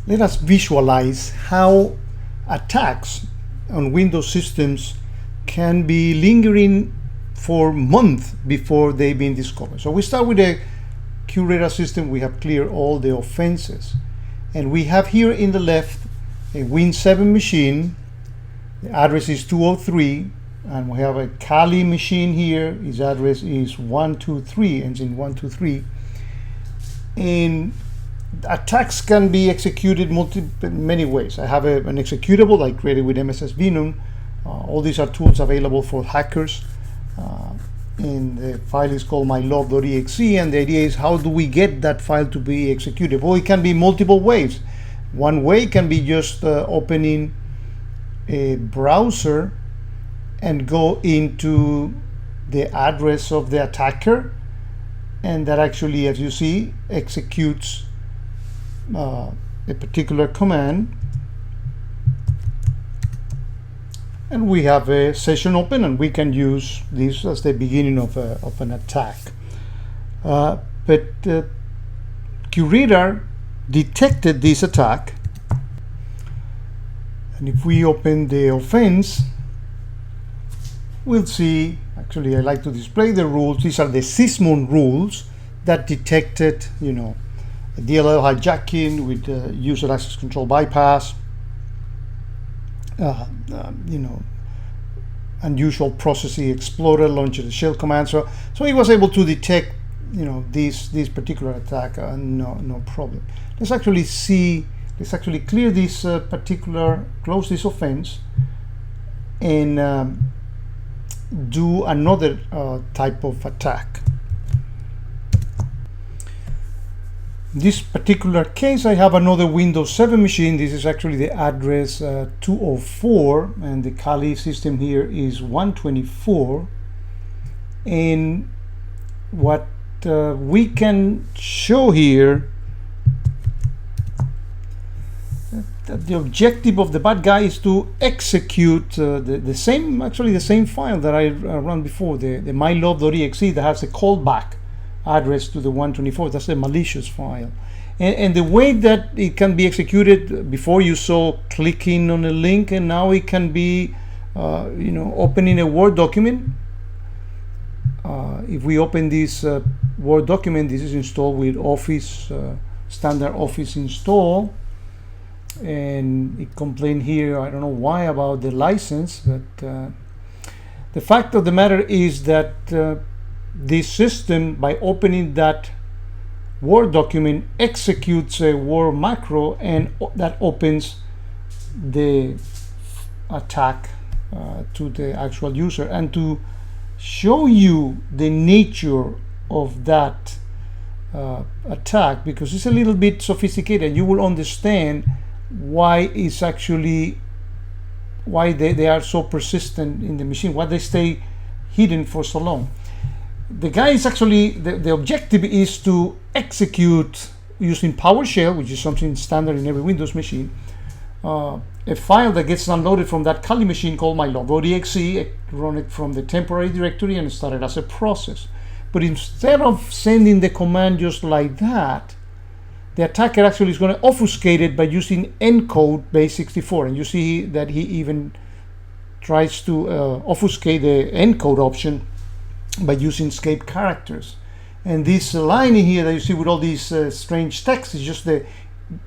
let us visualize how attacks on Windows systems can be lingering for months before they've been discovered. So we start with a QRadar system. We have cleared all the offenses, and we have here in the left a Win 7 machine. The address is 203, and we have a Kali machine here. His address is 123, ends in 123. And attacks can be executed many ways. I have an executable I created with MSS Venom. All these are tools available for hackers. And the file is called mylove.exe, and the idea is, how do we get that file to be executable? Well, it can be multiple ways. One way can be just opening a browser and go into the address of the attacker, and that actually, as you see, executes a particular command. And we have a session open, and we can use this as the beginning of an attack. But QRadar detected this attack, and if we open the offense, we'll see, actually I like to display the rules. These are the Sysmon rules that detected, a DLL hijacking with user access control bypass, unusual processing explorer, launcher the shell command. So he was able to detect, this particular attack, no problem. Let's actually clear this close this offense, and do another type of attack. In this particular case, I have another Windows 7 machine. This is actually the address 204, and the Kali system here is 124. And what we can show here, that the objective of the bad guy is to execute the same file that I ran before, the mylove.exe, that has a callback address to the 124. That's a malicious file, and the way that it can be executed, before you saw clicking on a link, and now it can be opening a Word document. If we open this Word document, this is installed with Office, standard Office install, and it complained here, I don't know why, about the license, but the fact of the matter is that this system, by opening that Word document, executes a Word macro, and that opens the attack to the actual user. And to show you the nature of that attack, because it's a little bit sophisticated, you will understand why they are so persistent in the machine, why they stay hidden for so long. The guy is actually, the objective is to execute using PowerShell, which is something standard in every Windows machine, a file that gets downloaded from that Kali machine called mylove.exe, run it from the temporary directory, and start it as a process. But instead of sending the command just like that, the attacker actually is going to obfuscate it by using encode base64, and you see that he even tries to obfuscate the encode option by using escape characters. And this line in here that you see with all these strange text is just the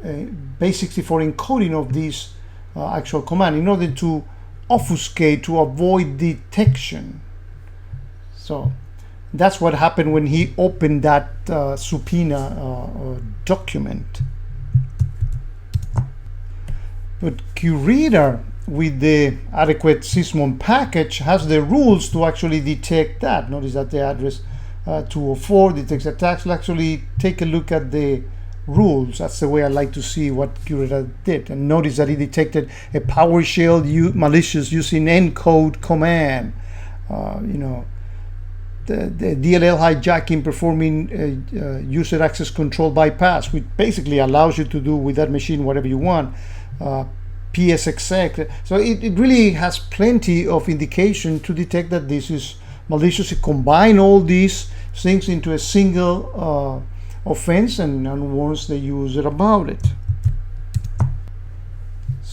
base64 encoding of this actual command, in order to obfuscate, to avoid detection. So that's what happened when he opened that subpoena document. But QRadar, with the adequate Sysmon package, has the rules to actually detect that. Notice that the address 204 detects attacks. We'll actually take a look at the rules. That's the way I like to see what QRadar did. And notice that it detected a PowerShell malicious using encode command. The DLL hijacking performing user access control bypass, which basically allows you to do with that machine whatever you want. PSExec. So it really has plenty of indication to detect that this is malicious. It combines all these things into a single offense, and warns the user about it.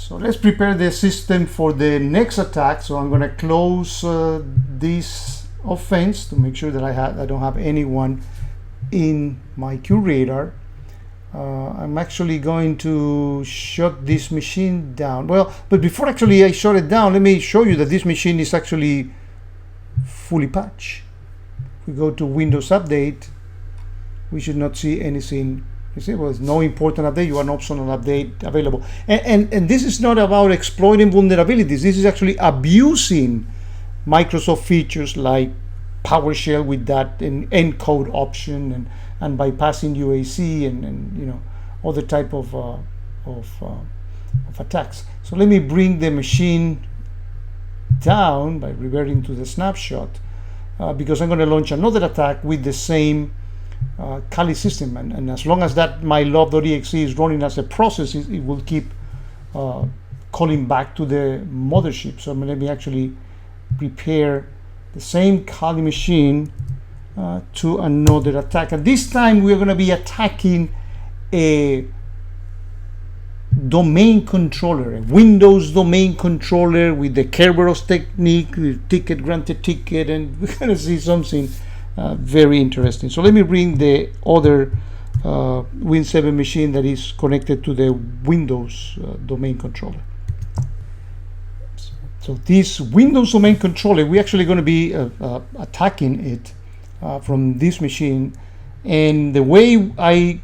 So let's prepare the system for the next attack. So I'm going to close this offense to make sure that I don't have anyone in my QRadar. I'm actually going to shut this machine down. Well, but before actually I shut it down, let me show you that this machine is actually fully patched. If we go to Windows Update, we should not see anything. You see, well, it's no important update. You have an optional update available. And this is not about exploiting vulnerabilities. This is actually abusing Microsoft features like PowerShell with that encode option and bypassing UAC and you know, other type of attacks. So let me bring the machine down by reverting to the snapshot because I'm going to launch another attack with the same Kali system, and as long as that my love.exe is running as a process, it will keep calling back to the mothership. So let me actually prepare the same Kali machine to another attack, and this time we're going to be attacking a domain controller, a Windows domain controller with the Kerberos technique, with ticket granted ticket, and we're going to see something very interesting. So let me bring the other Win7 machine that is connected to the Windows domain controller. So this Windows domain controller, we're actually going to be attacking it from this machine, and the way I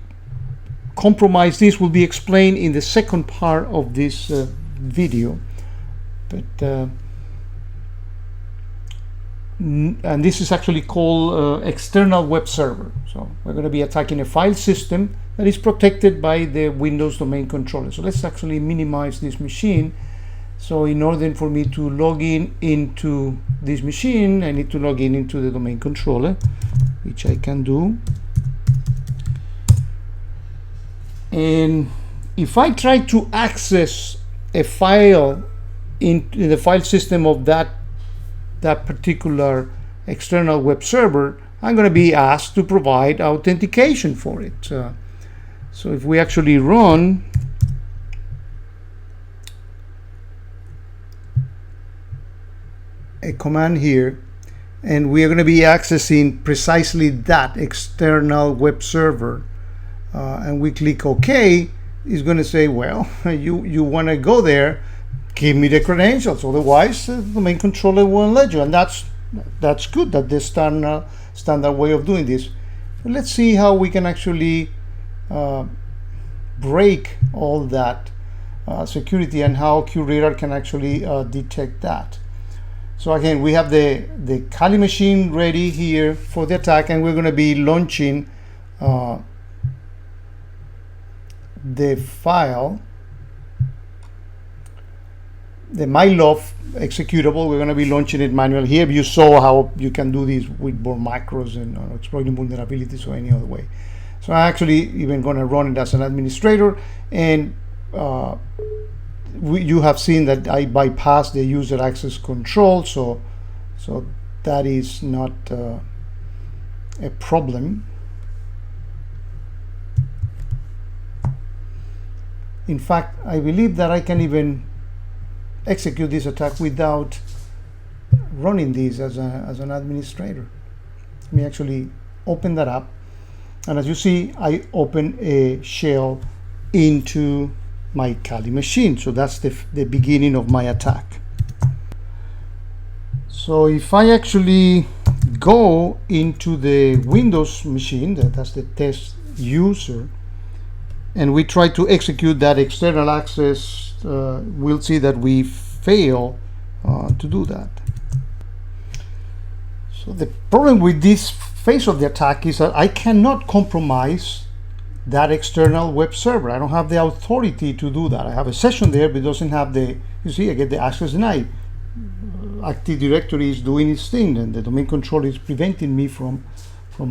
compromise this will be explained in the second part of this video. But and this is actually called external web server. So we're going to be attacking a file system that is protected by the Windows domain controller. So let's actually minimize this machine. So in order for me to log in into this machine, I need to log in into the domain controller, which I can do. And if I try to access a file in the file system of that particular external web server, I'm going to be asked to provide authentication for it. So if we actually run a command here, and we are going to be accessing precisely that external web server, and we click OK, it's going to say, well, you want to go there, give me the credentials, otherwise the domain controller won't let you. And that's good. That's the standard way of doing this. But let's see how we can actually break all that security and how QRadar can actually detect that. So again, we have the Kali machine ready here for the attack, and we're going to be launching the file, the mylove executable. We're going to be launching it manually here. You saw how you can do this with more macros and exploiting vulnerabilities or any other way. So I'm actually even going to run it as an administrator, and you have seen that I bypassed the user access control, so that is not a problem. In fact, I believe that I can even execute this attack without running this as an administrator. Let me actually open that up, and as you see, I open a shell into my Kali machine. So that's the beginning of my attack. So if I actually go into the Windows machine, that's the test user, and we try to execute that external access, we'll see that we fail to do that. So the problem with this phase of the attack is that I cannot compromise that external web server. I don't have the authority to do that. I have a session there, but it doesn't have the, you see, I get the access denied. Active Directory is doing its thing, and the domain controller is preventing me from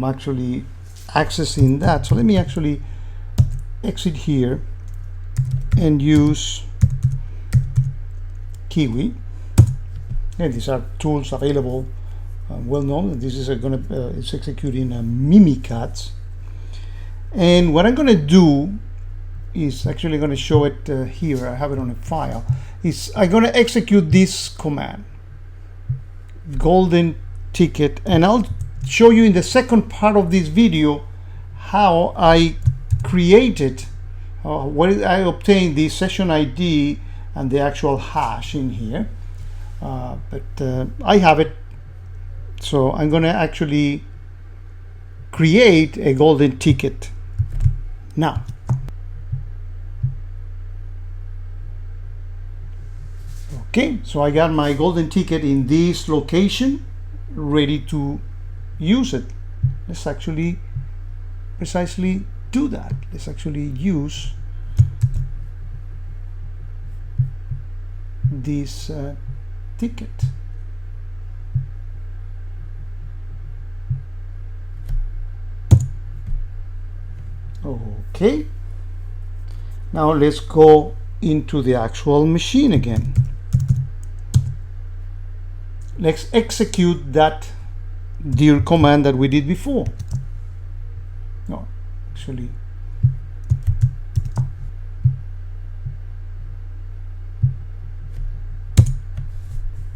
actually accessing that. So let me actually exit here and use Kiwi. And these are tools available, well known. This is it's executing Mimikatz. And what I'm going to do is actually going to show it here. I have it on a file. I'm going to execute this command, golden ticket, and I'll show you in the second part of this video how I created, where I obtained the session ID and the actual hash in here. But I have it, so I'm going to actually create a golden ticket now. Okay, so I got my golden ticket in this location, ready to use it. Let's actually precisely do that. Let's actually use this ticket. Okay, now let's go into the actual machine again. Let's execute that dir command that we did before. No, actually,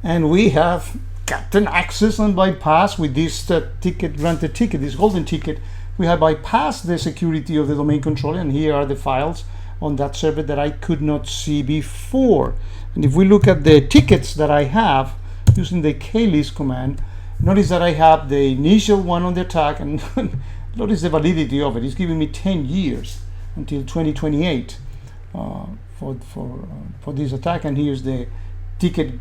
and we have gotten access and bypass with this ticket, granted ticket, this golden ticket. We have bypassed the security of the domain controller, and here are the files on that server that I could not see before. And if we look at the tickets that I have using the klist command, notice that I have the initial one on the attack, and notice the validity of it. It's giving me 10 years until 2028 for this attack. And here's the ticket,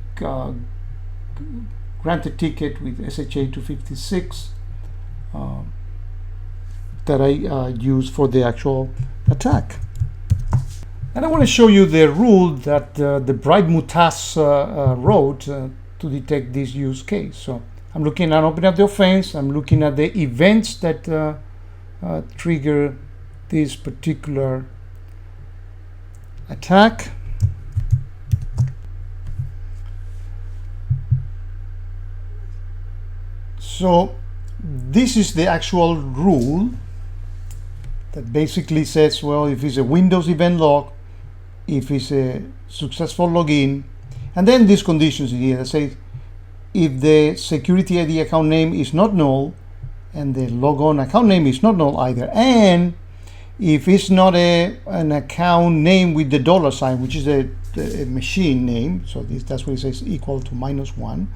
granted ticket with SHA 256 that I use for the actual attack. And I want to show you the rule that the Bright Mutas wrote to detect this use case. So I'm looking at opening up the offense. I'm looking at the events that trigger this particular attack. So this is the actual rule that basically says, well, if it's a Windows event log, if it's a successful login, and then these conditions here that say if the security ID account name is not null and the logon account name is not null either, and if it's not an account name with the $sign, which is a machine name, so that's what it says, equal to -1.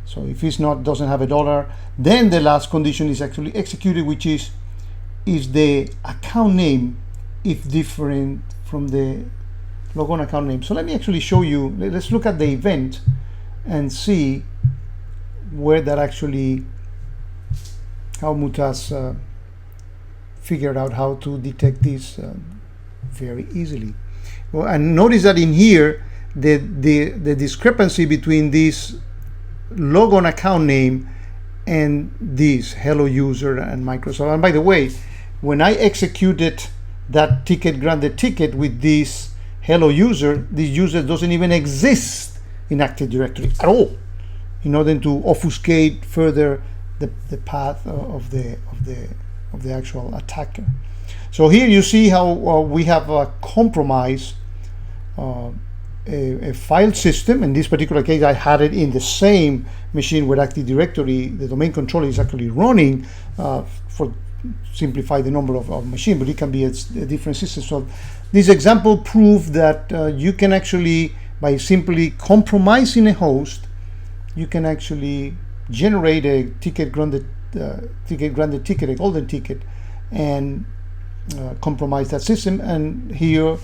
So if it's not, doesn't have a $, then the last condition is actually executed, which is the account name if different from the logon account name. So let me actually show you. Let's look at the event and see where that actually, how Mutas figured out how to detect this very easily. Well, and notice that in here the discrepancy between this logon account name and this hello user and Microsoft. And by the way, when I executed that ticket, granted ticket with this hello user, this user doesn't even exist in Active Directory at all, in order to obfuscate further the path of the actual attacker. So here you see how we have compromised a file system. In this particular case, I had it in the same machine where Active Directory, the domain controller, is actually running for simplify the number of machines, but it can be a different system. So this example proved that you can actually, by simply compromising a host, you can actually generate a ticket granted ticket, a golden ticket, and compromise that system. And here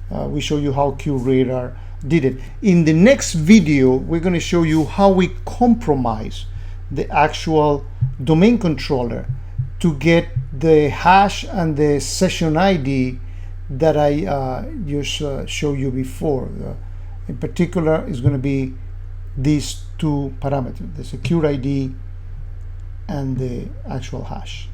we show you how QRadar did it. In the next video, we're going to show you how we compromise the actual domain controller to get the hash and the session ID that I just showed you before. In particular, is going to be these two parameters, the secure ID and the actual hash.